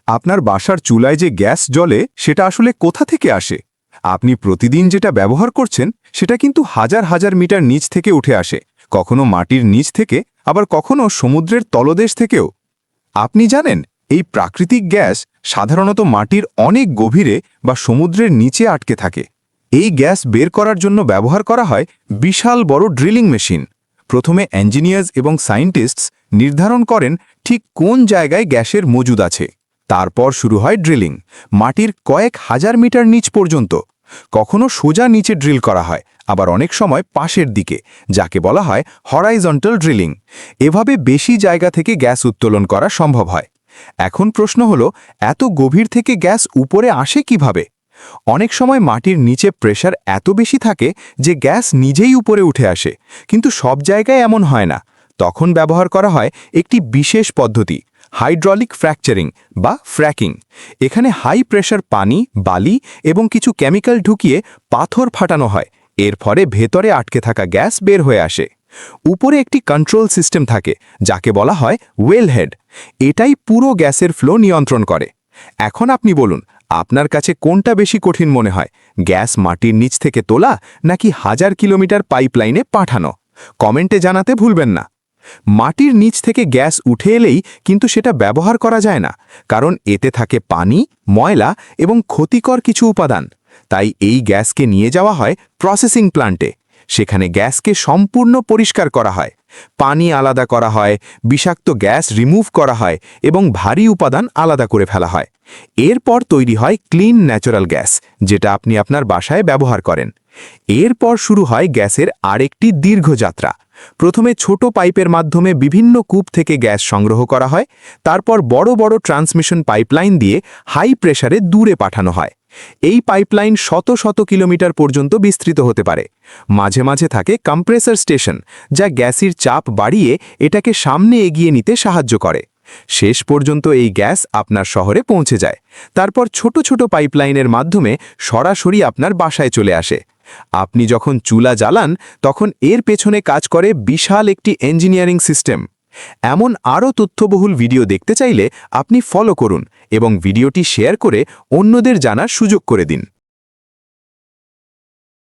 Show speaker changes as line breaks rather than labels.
আপনার বাসার চুলায় যে গ্যাস জ্বলে সেটা আসলে কোথা থেকে আসে? আপনি প্রতিদিন যেটা ব্যবহার করছেন সেটা কিন্তু হাজার হাজার মিটার নিচ থেকে উঠে আসে, কখনো মাটির নিচ থেকে, আবার কখনো সমুদ্রের তলদেশ থেকেও। আপনি জানেন, এই প্রাকৃতিক গ্যাস সাধারণত মাটির অনেক গভীরে বা সমুদ্রের নিচে আটকে থাকে। এই গ্যাস বের করার জন্য ব্যবহার করা হয় বিশাল বড় ড্রিলিং মেশিন। প্রথমে ইঞ্জিনিয়ার্স এবং সায়েন্টিস্টস নির্ধারণ করেন ঠিক কোন জায়গায় গ্যাসের মজুদ আছে। তারপর শুরু হয় ড্রিলিং, মাটির কয়েক হাজার মিটার নিচ পর্যন্ত। কখনো সোজা নিচে ড্রিল করা হয়, আবার অনেক সময় পাশের দিকে, যাকে বলা হয় হরাইজন্টাল ড্রিলিং। এভাবে বেশি জায়গা থেকে গ্যাস উত্তোলন করা সম্ভব হয়। এখন প্রশ্ন হলো, এত গভীর থেকে গ্যাস উপরে আসে কিভাবে? অনেক সময় মাটির নিচে প্রেশার এত বেশি থাকে যে গ্যাস নিজেই উপরে উঠে আসে, কিন্তু সব জায়গায় এমন হয় না। তখন ব্যবহার করা হয় একটি বিশেষ পদ্ধতি, হাইড্রলিক ফ্র্যাকচারিং বা ফ্র্যাকিং। এখানে হাই প্রেশার পানি, বালি এবং কিছু কেমিক্যাল ঢুকিয়ে পাথর ফাটানো হয়। এর ফলে ভেতরে আটকে থাকা গ্যাস বের হয়ে আসে। উপরে একটি কন্ট্রোল সিস্টেম থাকে, যাকে বলা হয় ওয়েলহেড। এটাই পুরো গ্যাসের ফ্লো নিয়ন্ত্রণ করে। এখন আপনি বলুন, আপনার কাছে কোনটা বেশি কঠিন মনে হয়, গ্যাস মাটির নিচ থেকে তোলা নাকি হাজার কিলোমিটার পাইপলাইনে পাঠানো? কমেন্টে জানাতে ভুলবেন না। মাটির নিচ থেকে গ্যাস উঠে এলেই কিন্তু সেটা ব্যবহার করা যায় না, কারণ এতে থাকে পানি, ময়লা এবং ক্ষতিকর কিছু উপাদান। তাই এই গ্যাসকে নিয়ে যাওয়া হয় প্রসেসিং প্ল্যান্টে। সেখানে গ্যাসকে সম্পূর্ণ পরিষ্কার করা হয়, পানি আলাদা করা হয়, বিষাক্ত গ্যাস রিমুভ করা হয় এবং ভারী উপাদান আলাদা করে ফেলা হয়। এরপর তৈরি হয় ক্লিন ন্যাচারাল গ্যাস, যেটা আপনি আপনার বাসায় ব্যবহার করেন। এরপর শুরু হয় গ্যাসের আরেকটি দীর্ঘ যাত্রা। প্রথমে ছোট পাইপের মাধ্যমে বিভিন্ন কূপ থেকে গ্যাস সংগ্রহ করা হয়, তারপর বড় বড় ট্রান্সমিশন পাইপলাইন দিয়ে হাই প্রেসারে দূরে পাঠানো হয়। এই পাইপলাইন শত শত কিলোমিটার পর্যন্ত বিস্তৃত হতে পারে। মাঝে মাঝে থাকে কম্প্রেসর স্টেশন, যা গ্যাসের চাপ বাড়িয়ে এটাকে সামনে এগিয়ে নিতে সাহায্য করে। শেষ পর্যন্ত এই গ্যাস আপনার শহরে পৌঁছে যায়, তারপর ছোট ছোট পাইপলাইনের মাধ্যমে সরাসরি আপনার বাসায় চলে আসে। আপনি যখন চুলা জ্বালান, তখন এর পেছনে কাজ করে বিশাল একটি ইঞ্জিনিয়ারিং সিস্টেম। এমন আরও তথ্যবহুল ভিডিও দেখতে চাইলে আপনি ফলো করুন এবং ভিডিওটি শেয়ার করে অন্যদের জানার সুযোগ করে দিন।